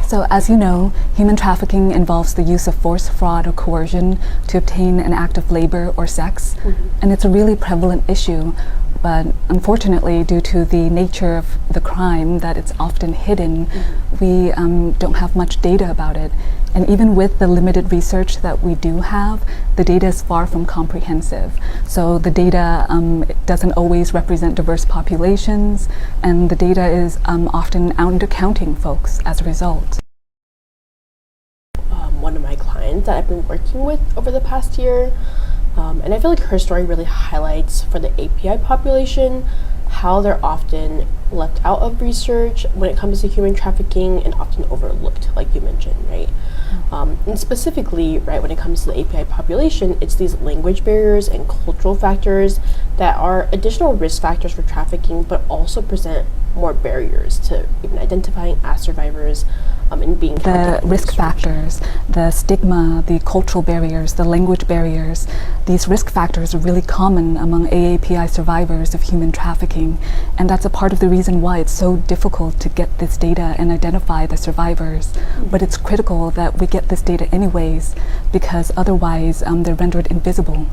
So as you know, human trafficking involves the use of force, fraud, or coercion to obtain an act of labor or sex. And it's a really prevalent issue, but unfortunately, due to the nature of the crime, that it's often hidden, we don't have much data about it. And even with the limited research that we do have, the data is far from comprehensive. So the data doesn't always represent diverse populations, and the data is often undercounting folks as a result. One of my clients that I've been working with over the past year, and I feel like her story really highlights for the API population how they're often left out of research when it comes to human trafficking and often overlooked, like you mentioned, right? And specifically, right, when it comes to the API population, it's these language barriers and cultural factors that are additional risk factors for trafficking, but also present more barriers to even identifying as survivors and being the risk factors, the stigma, the cultural barriers, the language barriers. These risk factors are really common among AAPI survivors of human trafficking, and that's a part of the reason why it's so difficult to get this data and identify the survivors. But it's critical that we get this data anyways, because otherwise they're rendered invisible.